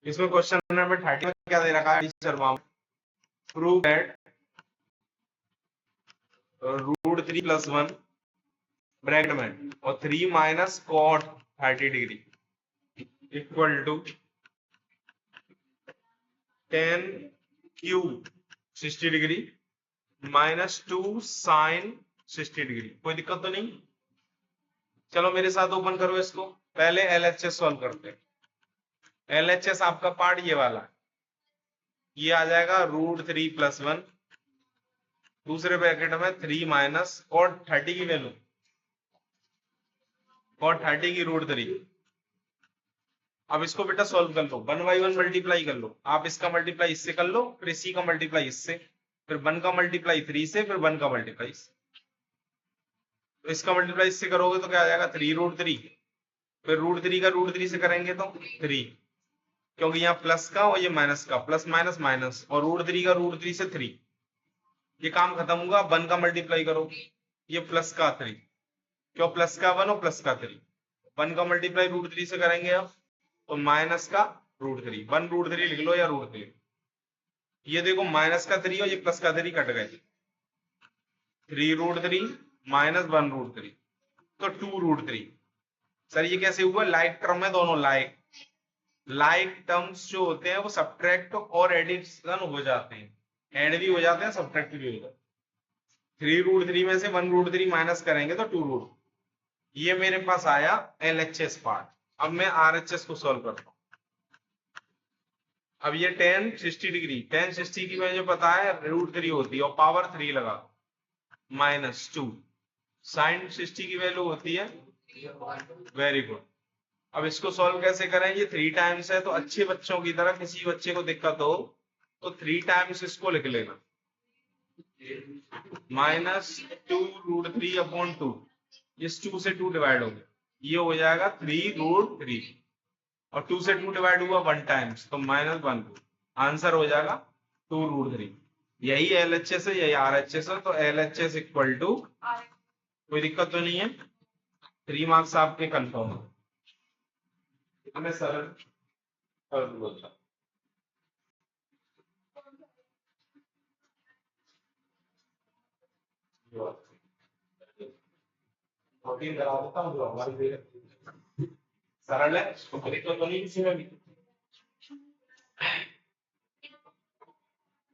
इसमें question number 30 में क्या दे रखा है शर्मा, प्रूव दैट √3+1 ब्रैकेट में और 3 minus cot 30 degree equal to 10 cube 60 degree minus 2 sine 60 degree. कोई दिक्कत तो नहीं? चलो मेरे साथ ओपन करो इसको। पहले एलएचएस सॉल्व करते हैं। एलएचएस आपका पार्ट ये वाला, ये आ जाएगा √3+1, दूसरे ब्रैकेट में 3 माइनस कॉट 30 की वैल्यू, कॉट 30 की √3। अब इसको बेटा सॉल्व कर लो, 1 बाई 1 मल्टीप्लाई कर लो। आप इसका मल्टीप्लाई इससे कर लो, फिर इसी का मल्टीप्लाई इससे, फिर 1 का मल्टीप्लाई 3 से, फिर 1 का मल्टीप्लाई इससे। तो इसका मल्टीप्लाई इससे करोगे तो क्या आ जाएगा 3√3, फिर √3 का √3 से करेंगे तो 3, क्योंकि यहाँ प्लस का और ये माइनस का, प्लस माइनस माइनस, और √3 का √3 से 3। ये काम खत्म होगा। 1 का मल्टीप्लाई करो, ये प्लस का 3, क्यों प्लस का 1 और प्लस का 3। 1 का मल्टीप्लाई √3 से करेंगे अब तो माइनस का √3, 1 √3 लिख लो या √3। ये देखो माइनस का 3 और ये प्लस का 3 कट गए, 3√3 माइनस 1√3 तो 2√3। सर ये कैसे हुआ? लाइक टर्म है दोनों, लाइक टर्म्स जो होते हैं वो सब्ट्रैक्ट और एडिशन हो जाते हैं, ऐड भी हो जाते हैं, सब्ट्रैक्ट भी हो जाते हैं। 3√3 में से 1√3 माइनस करेंगे तो 2√3। ये मेरे पास आया एलएचएस पार्ट। अब मैं आरएचएस को सॉल्व करता हूं। अब ये tan 60 डिग्री, tan 60 की मुझे पता है √3 होती है और पावर 3 लगा, माइनस 2 साइन 60 की वैल्यू होती है, वेरी गुड। अब इसको सॉल्व कैसे करें? ये 3 टाइम्स है तो अच्छे बच्चों की तरह किसी बच्चे को दिक्कत हो तो 3 टाइम्स इसको लिख लेना, माइनस 2√3/2, इस 2 से 2 डिवाइड हो गया, ये हो जाएगा 3√3 और 2 से 2 डिवाइड हुआ 1 टाइम्स तो -1, आंसर हो जाएगा 2√3। यही एलएचएस है, यही आरएचएस है। तो एलएचएस इक्वल टू, कोई दिक्कत तो नहीं है, 3 मार्क्स आपके कंफर्म है। मैं सरल कर दूंगा। प्रोटीन करा देता हूँ जो हमारी सरल है, कोई दिक्कत तो नहीं किसी में भी।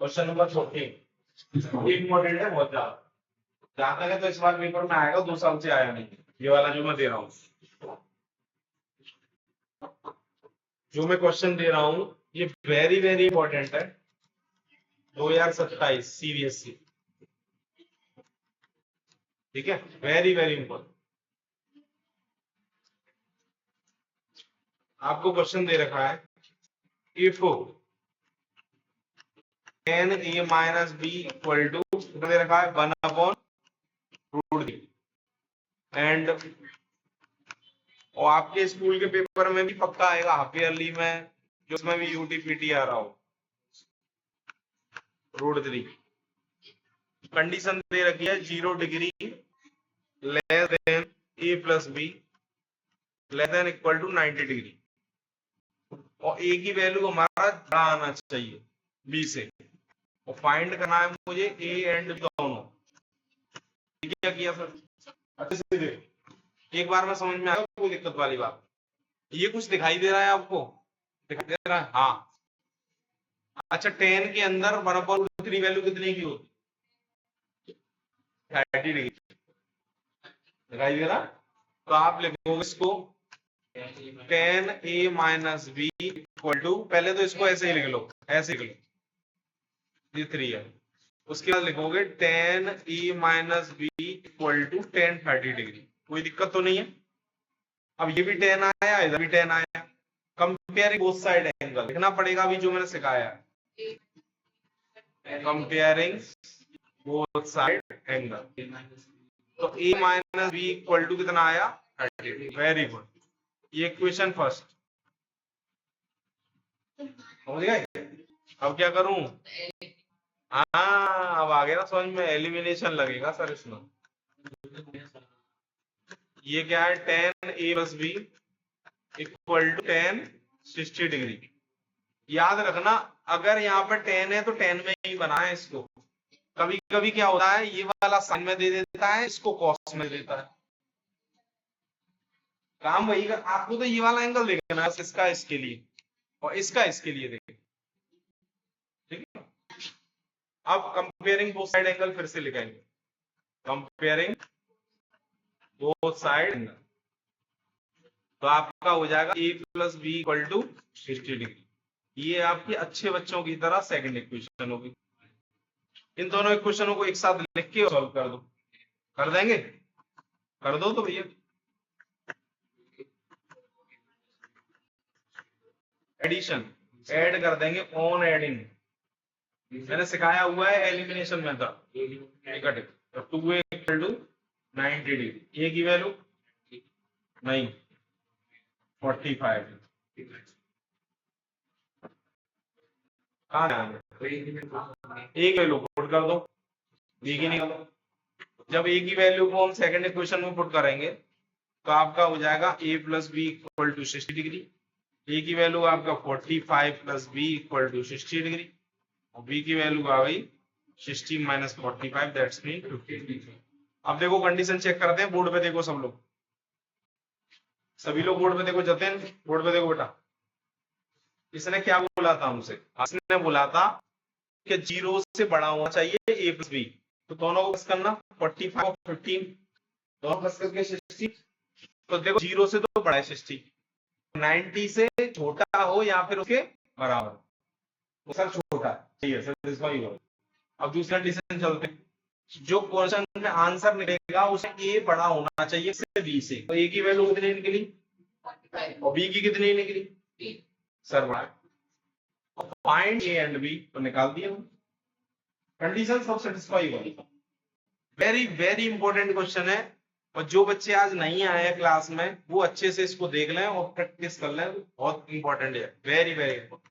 क्वेश्चन नंबर 14 इंपॉर्टेंट है बहुत ज्यादा, जहां तक है तो इस बार पेपर में आएगा, 2 साल से आया नहीं। ये वाला जो मैं दे रहा हूँ, जो मैं क्वेश्चन दे रहा हूँ ये वेरी वेरी इंपॉर्टेंट है, 2027 सीबीएसई, ठीक है, वेरी वेरी इंपॉर्टेंट। आपको क्वेश्चन दे रखा है, if tan a minus B equal to दे रखा है 1/√3 एंड, और आपके स्कूल के पेपर में भी पक्का आएगा हाफ ईयरली में, जो उसमें भी यूटीपीटी आ रहा हो, √3 कंडीशन दे रखी है 0 degree less than a plus B less than equal to 90 degree, और a की वैल्यू हमारा बड़ा आना चाहिए b से, और फाइंड करना है मुझे a एंड दोनों। क्या किया सर? अच्छे से देखो, एक बार में समझ में आया, कोई दिक्कत वाली बात? ये कुछ दिखाई दे रहा है आपको? दिखाई दे रहा है? हाँ। अच्छा, 10 के अंदर 1/√3 वैल्यू कितने की होती? 30 डिग्री। दिखाई दे रहा? तो आप लिखोगे इसको tan a minus B equal to, पहले तो इसको ऐसे ही लिख लो, ऐसे लिख लो, ये 3 है। उसके बाद लिखोगे tan a minus B equal to tan 30 degree. कोई दिक्कत तो नहीं है? अब ये भी tan आया, इधर भी tan आया, कंपेयरिंग बोथ साइड एंगल लिखना पड़ेगा अभी जो मैंने सिखाया, कंपेयरिंग बोथ साइड एंगल। तो a minus B equal to कितना आया? 30। वेरी गुड, ये इक्वेशन फर्स्ट समझ गए। अब क्या करूं? हाँ, अब आ गया ना समझ में, एलिमिनेशन लगेगा सर इसमें। ये क्या है? tan a plus B equal to tan 60 degree, याद रखना, अगर यहाँ पर tan है तो tan में ही बनाए इसको। कभी कभी क्या होता है, ये वाला साइन में दे देता है, इसको कॉस में देता है। काम वही कर, आपको तो ये वाला एंगल देखना है, इसका इसके लिए और इसका इसके लिए देखें, ठीक है। अब कंपेयरिंग बोथ साइड एंगल फिर से लिखेंगे, कंपेयरिंग बोथ साइड एंगल, तो आपका हो जाएगा a plus B equal to 60 degree. ये आपकी अच्छे बच्चों की तरह सेकंड इक्वेशन होगी। इन दोनों इक्वेशनों को एक साथ लिख के सॉल्व कर दो, कर देंगे, कर दो तो भैया। एडिशन ऐड कर देंगे ऑन एडिंग, मैंने सिखाया हुआ है एलिमिनेशन मेथड। तो 2a equal to 90 degree, a की वैल्यू नहीं 45, a की वैल्यू पुट कर दो, b की निकालो। जब a की वैल्यू को हम सेकंड इक्वेशन में पुट करेंगे तो आपका हो जाएगा a plus B equal to 60 degree, a की वैल्यू आपका 45 plus b equal to 60 degree, और b की वैल्यू आ गई 60 माइनस 45, दैट्स मीन 50। अब देखो कंडीशन चेक करते हैं, बोर्ड पे देखो सब लोग, सभी लोग बोर्ड पे देखो, जतिन बोर्ड पे देखो बेटा। इसने क्या बोला था हमसे, इसने बोला था कि 0 से बड़ा होना चाहिए a प्लस बी, तो दोनों को प्लस करना 45 और 15, दोनों प्लस करके 60। तो देखो 0 से तो बड़ा है 60, 90 से छोटा हो या फिर उसके बराबर, तो सर छोटा सही है सर, इस बार। अब दूसरा कंडीशन चलते हैं, जो क्वेश्चन में आंसर निकलेगा उसे a बड़ा होना चाहिए से b से, तो a की वैल्यू कितनी निकली और b की कितनी निकली सर बड़ा, फाइंड a एंड b, तो निकाल दिया, कंडीशन सब सेटिस्फाई हुई। वेरी वेरी इंपॉर्टेंट क्वेश्चन है, और जो बच्चे आज नहीं आए हैं क्लास में वो अच्छे से इसको देख लें और प्रैक्टिस कर लें, बहुत इंपॉर्टेंट है, वेरी वेरी इंपॉर्टेंट।